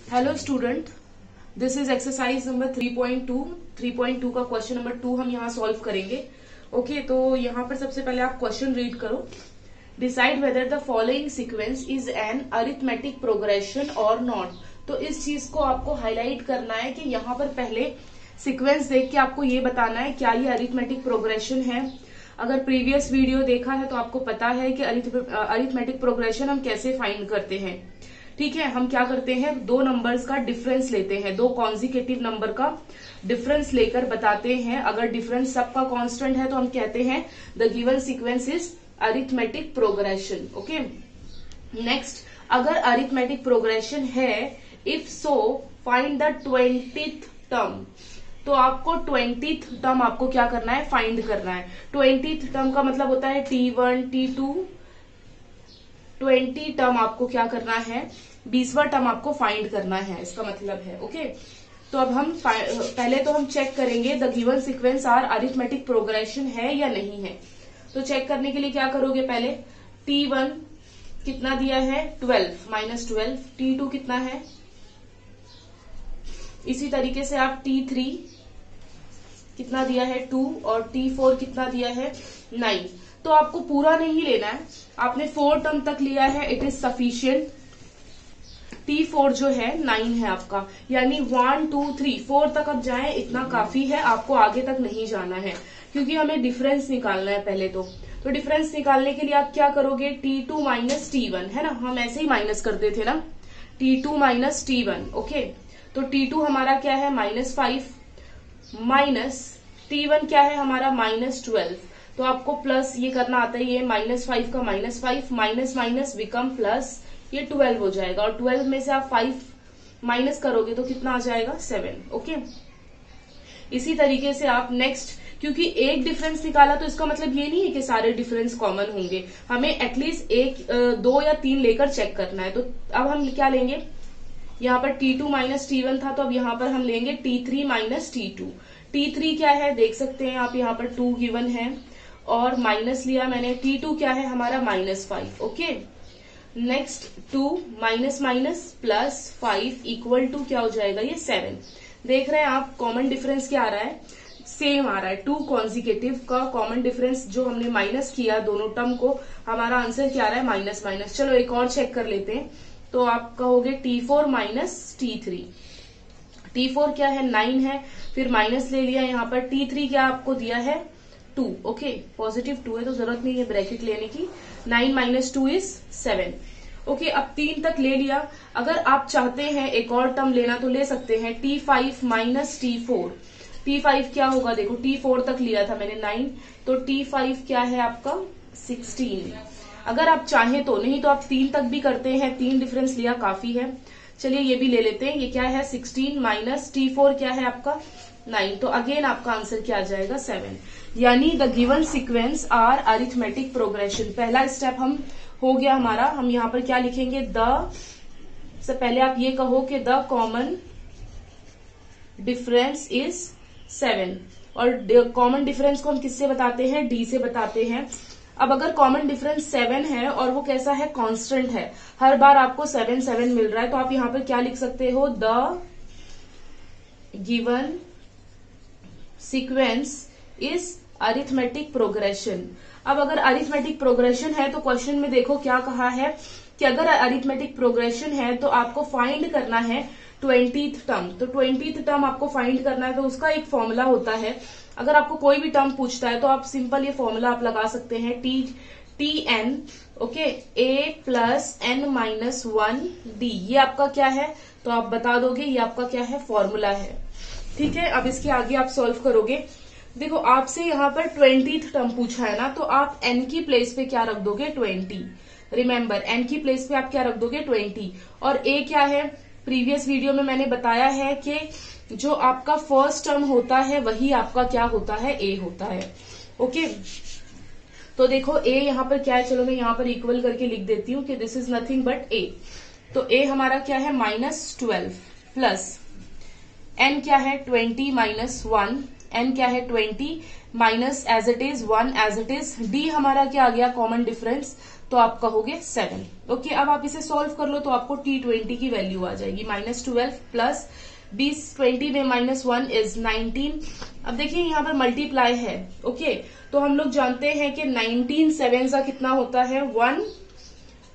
Hello student, this is exercise number 3.2 का question number 2 हम यहाँ सॉल्व करेंगे। ओके, तो यहाँ पर सबसे पहले आप क्वेश्चन रीड करो। Decide whether the following sequence is an arithmetic progression और नॉट। तो इस चीज को आपको हाईलाइट करना है कि यहाँ पर पहले सीक्वेंस देख के आपको ये बताना है क्या ये अरिथमेटिक प्रोग्रेशन है। अगर प्रीवियस वीडियो देखा है तो आपको पता है कि अरिथमेटिक प्रोग्रेशन हम कैसे फाइंड करते हैं। ठीक है, हम क्या करते हैं, दो नंबर्स का डिफरेंस लेते हैं, दो कॉन्जिक्यूटिव नंबर का डिफरेंस लेकर बताते हैं। अगर डिफरेंस सबका कांस्टेंट है तो हम कहते हैं the given sequence is arithmetic progression. Okay, next, अगर अरिथमेटिक प्रोग्रेशन है, if so find the 20th term. तो आपको 20th टर्म आपको क्या करना है, फाइंड करना है। 20th टर्म का मतलब होता है T1, T2, 20 टर्म आपको क्या करना है, 20वां टर्म आपको फाइंड करना है, इसका मतलब है। ओके, तो अब हम पहले तो हम चेक करेंगे the given sequence are arithmetic progression है या नहीं है। तो चेक करने के लिए क्या करोगे, पहले T1 कितना दिया है, 12 माइनस 12, T2 कितना है, इसी तरीके से आप T3 कितना दिया है 2 और T4 कितना दिया है 9। तो आपको पूरा नहीं लेना है, आपने 4 टर्म तक लिया है, इट इज सफिशियंट। T4 जो है 9 है आपका, यानी 1 2 3 4 तक अब जाए, इतना काफी है, आपको आगे तक नहीं जाना है क्योंकि हमें डिफरेंस निकालना है पहले तो डिफरेंस निकालने के लिए आप क्या करोगे, T2 माइनस T1 है ना, हम ऐसे ही माइनस करते थे ना, T2 माइनस T1। ओके, तो T2 हमारा क्या है -5 माइनस T1 क्या है हमारा -12। तो आपको प्लस ये करना आता है, ये -5 का -5 माइनस माइनस बिकम प्लस, ये 12 हो जाएगा और 12 में से आप 5 माइनस करोगे तो कितना आ जाएगा 7। ओके, इसी तरीके से आप नेक्स्ट, क्योंकि एक डिफरेंस निकाला तो इसका मतलब ये नहीं है कि सारे डिफरेंस कॉमन होंगे, हमें एटलीस्ट एक 2 या 3 लेकर चेक करना है। तो अब हम क्या लेंगे, यहाँ पर T2 माइनस T1 था, तो अब यहाँ पर हम लेंगे T3 माइनस T2। T3 क्या है देख सकते हैं आप, यहाँ पर 2 गिवन है और माइनस लिया मैंने, T2 क्या है हमारा -5। Okay, next 2 minus minus plus 5 equal to क्या हो जाएगा, ये 7। देख रहे हैं आप कॉमन डिफरेंस क्या आ रहा है, सेम आ रहा है। 2 कॉन्जिक्यूटिव का कॉमन डिफरेंस जो हमने माइनस किया दोनों टर्म को, हमारा आंसर क्या आ रहा है, माइनस माइनस। चलो एक और चेक कर लेते हैं, तो आप कहोगे T4 माइनस T3। T4 क्या है 9 है, फिर माइनस ले लिया, यहाँ पर T3 क्या आपको दिया है 2। ओके, पॉजिटिव 2 है तो जरूरत नहीं है ब्रैकेट लेने की। 9 माइनस 2 इज 7। ओके, अब 3 तक ले लिया। अगर आप चाहते हैं एक और टर्म लेना तो ले सकते हैं, T5 माइनस T4। T5 क्या होगा, देखो T4 तक लिया था मैंने 9, तो T5 क्या है आपका 16। अगर आप चाहें तो, नहीं तो आप 3 तक भी करते हैं, 3 डिफरेंस लिया काफी है। चलिए ये भी ले लेते हैं, ये क्या है 16 माइनस T4 क्या है आपका 9, तो अगेन आपका आंसर क्या आ जाएगा 7। यानी the given sequence are arithmetic progression. पहला स्टेप हम हो गया हमारा, हम यहाँ पर क्या लिखेंगे, द से पहले आप ये कहो कि द कॉमन डिफरेंस इज 7, और कॉमन डिफरेंस को हम किससे बताते हैं, D से बताते हैं। अब अगर कॉमन डिफरेंस 7 है और वो कैसा है, कांस्टेंट है, हर बार आपको 7 7 मिल रहा है, तो आप यहाँ पर क्या लिख सकते हो, the given sequence is arithmetic progression. अब अगर अरिथमेटिक प्रोग्रेशन है तो क्वेश्चन में देखो क्या कहा है कि अगर अरिथमेटिक प्रोग्रेशन है तो आपको फाइंड करना है 20th टर्म। तो 20th टर्म आपको फाइंड करना है, तो उसका एक फॉर्मूला होता है। अगर आपको कोई भी टर्म पूछता है तो आप सिंपल ये फॉर्मूला आप लगा सकते हैं, Tn okay, a plus n minus 1d, ये आपका क्या है, तो आप बता दोगे ये आपका क्या है, फॉर्मूला है। ठीक है, अब इसके आगे आप सॉल्व करोगे। देखो आपसे यहाँ पर 20th टर्म पूछा है ना, तो आप n की प्लेस पे क्या रख दोगे, 20। रिमेम्बर n की प्लेस पे आप क्या रख दोगे, 20। और a क्या है, प्रीवियस वीडियो में मैंने बताया है कि जो आपका फर्स्ट टर्म होता है वही आपका क्या होता है, a होता है। ओके, तो देखो a यहाँ पर क्या है, चलो मैं यहाँ पर इक्वल करके लिख देती हूँ कि this is nothing but a। तो a हमारा क्या है -12 प्लस n क्या है 20 माइनस 1, n क्या है 20 minus as it is 1 as it is, d हमारा क्या आ गया, कॉमन डिफरेंस, तो आप कहोगे 7। ओके, अब आप इसे सॉल्व कर लो तो आपको T20 की वैल्यू आ जाएगी -12 प्लस 20 में -1 इज 19। अब देखिए यहाँ पर मल्टीप्लाई है। ओके, तो हम लोग जानते हैं कि 19 7 कितना होता है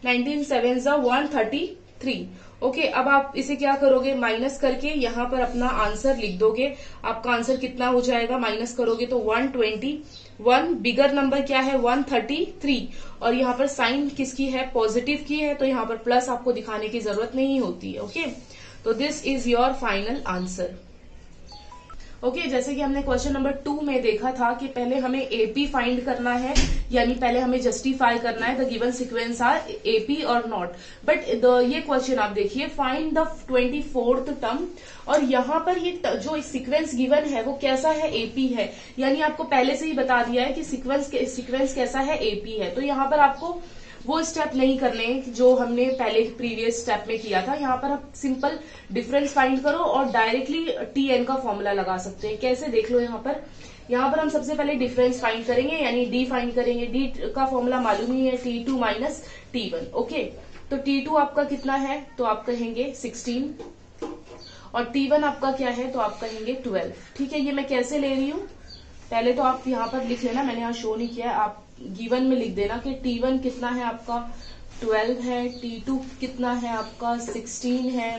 19 7 133। ओके, अब आप इसे क्या करोगे, माइनस करके यहाँ पर अपना आंसर लिख दोगे। आपका आंसर कितना हो जाएगा, माइनस करोगे तो 121। बिगर नंबर क्या है 133, और यहाँ पर साइन किसकी है, पॉजिटिव की है, तो यहाँ पर प्लस आपको दिखाने की जरूरत नहीं होती है। ओके, तो this is your final answer. Okay, जैसे कि हमने क्वेश्चन नंबर 2 में देखा था कि पहले हमें एपी फाइंड करना है, यानी पहले हमें जस्टिफाई करना है the given sequence are AP और नॉट। बट ये क्वेश्चन आप देखिए, फाइंड द 24th टर्म, और यहाँ पर ये जो सीक्वेंस गिवन है वो कैसा है, एपी है। यानी आपको पहले से ही बता दिया है कि सीक्वेंस कैसा है, एपी है। तो यहाँ पर आपको वो स्टेप नहीं करने जो हमने पहले प्रीवियस स्टेप में किया था। यहाँ पर आप सिंपल डिफरेंस फाइंड करो और डायरेक्टली टीएन का फॉर्मूला लगा सकते हैं। कैसे, देख लो यहाँ पर हम सबसे पहले डिफरेंस फाइंड करेंगे, यानी डी फाइंड करेंगे। डी का फॉर्मूला मालूम ही है, T2 माइनस T1। ओके, तो T2 आपका कितना है, तो आप कहेंगे 16, और T1 आपका क्या है, तो आप कहेंगे 12। ठीक है, ये मैं कैसे ले रही हूँ, पहले तो आप यहाँ पर लिख लेना, मैंने यहाँ शो नहीं किया है, आप गिवन में लिख देना कि T1 कितना है आपका 12 है, T2 कितना है आपका 16 है,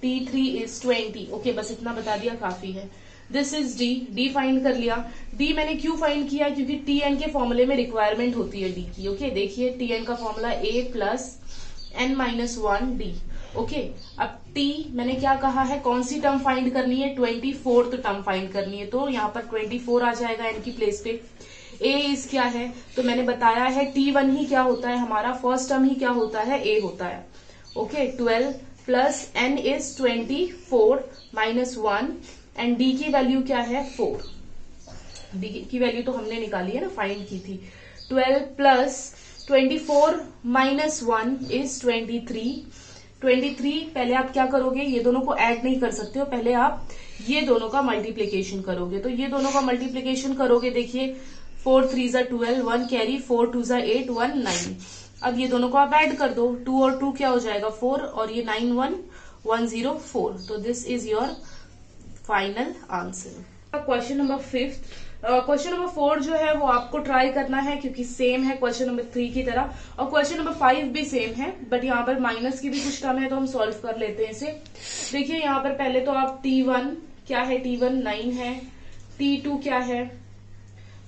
T3 इज 20। ओके, बस इतना बता दिया, काफी है। This is D, D find कर लिया। डी मैंने क्यों फाइंड किया, क्योंकि टीएन के फॉर्मूले में रिक्वायरमेंट होती है डी की। ओके, देखिए टीएन का formula A plus n-1 D. Okay, अब टी मैंने क्या कहा है, कौन सी टर्म फाइंड करनी है, 24th टर्म फाइंड करनी है, तो यहाँ पर 24 आ जाएगा एन की प्लेस पे। ए इज क्या है, तो मैंने बताया है T1 ही क्या होता है, हमारा फर्स्ट टर्म ही क्या होता है, ए होता है। Okay, 12 plus n is 24 minus 1, and D की वैल्यू क्या है 4। डी की वैल्यू तो हमने निकाली है ना, फाइंड की थी। 12 प्लस 24 माइनस 1 इज 23। पहले आप क्या करोगे, ये दोनों को ऐड नहीं कर सकते हो, पहले आप ये दोनों का मल्टीप्लीकेशन करोगे। तो ये दोनों का मल्टीप्लीकेशन करोगे, देखिए 4 3 12, 1 कैरी, 4 2 8, 1 9। अब ये दोनों को आप ऐड कर दो, 2 और 2 क्या हो जाएगा 4, और ये 9 1 1 0 4। तो this is your final answer. Question number 5। Question number 4 जो है वो आपको ट्राई करना है, क्योंकि सेम है क्वेश्चन नंबर 3 की तरह, और क्वेश्चन नंबर 5 भी सेम है, बट यहाँ पर माइनस की भी कुछ टर्म है, तो हम सॉल्व कर लेते हैं इसे। देखिए यहाँ पर पहले तो आप T1 क्या है, T1 9 है, T2 क्या है,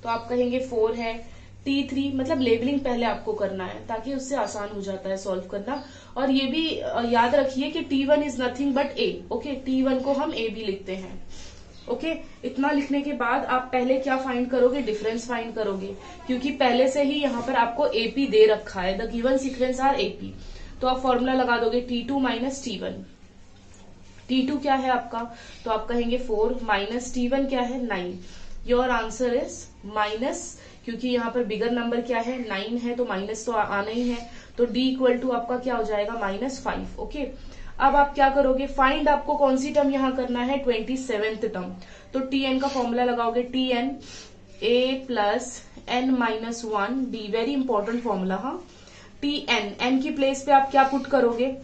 तो आप कहेंगे 4 है, T3 मतलब लेबलिंग पहले आपको करना है, ताकि उससे आसान हो जाता है सॉल्व करना। और ये भी याद रखिए कि T1 is nothing but A। Okay, T1 को हम A भी लिखते हैं। ओके, इतना लिखने के बाद आप पहले क्या फाइंड करोगे, डिफरेंस फाइंड करोगे, क्योंकि पहले से ही यहाँ पर आपको AP दे रखा है, the given sequence are AP। तो आप फॉर्मूला लगा दोगे T2 माइनस T1। T2 क्या है आपका, तो आप कहेंगे 4 माइनस T1 क्या है 9। योर आंसर इज माइनस, क्योंकि यहाँ पर बिगर नंबर क्या है 9 है, तो माइनस तो आना ही है, तो D इक्वल टू आपका क्या हो जाएगा -5। ओके, अब आप क्या करोगे, फाइंड आपको कौन सी टर्म यहाँ करना है, 27th टर्म। तो Tn का फॉर्मूला लगाओगे, Tn A plus n-1 D, very important formula. हाँ, Tn, n की प्लेस पे आप क्या पुट करोगे,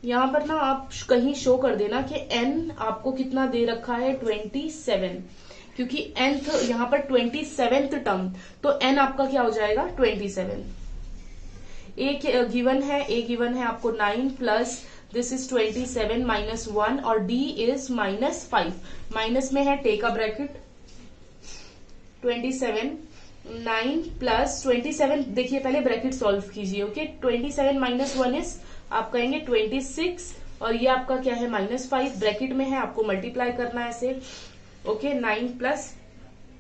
यहाँ पर ना आप कहीं शो कर देना कि n आपको कितना दे रखा है 27, क्योंकि nth यहाँ पर 27th टर्म, तो n आपका क्या हो जाएगा 27। A गिवन है आपको 9 प्लस दिस इज 27 माइनस 1, और D इज -5। माइनस में है, टेक अ ब्रैकेट, 27 9 प्लस 27, देखिए पहले ब्रैकेट सॉल्व कीजिए। ओके, 27 माइनस 1 इज आप कहेंगे 26, और ये आपका क्या है -5, ब्रैकेट में है, आपको मल्टीप्लाई करना है इसे। ओके, 9 प्लस,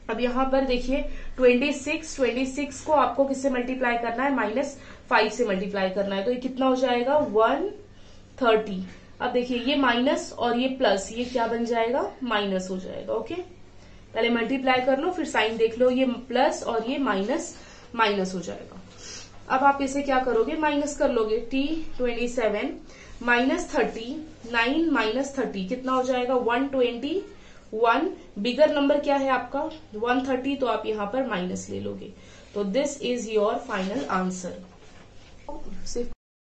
अब यहाँ पर देखिए 26 को आपको किससे मल्टीप्लाई करना है, -5 से मल्टीप्लाई करना है, तो ये कितना हो जाएगा 130। अब देखिए ये माइनस और ये प्लस, ये क्या बन जाएगा, माइनस हो जाएगा। ओके, पहले मल्टीप्लाई कर लो, फिर साइन देख लो, ये प्लस और ये माइनस हो जाएगा। अब आप इसे क्या करोगे, माइनस कर लोगे, T27 -30, 9 -30 कितना हो जाएगा 121। बिगर नंबर क्या है आपका 130, तो आप यहाँ पर माइनस ले लोगे। तो this is your final answer. सिर्फ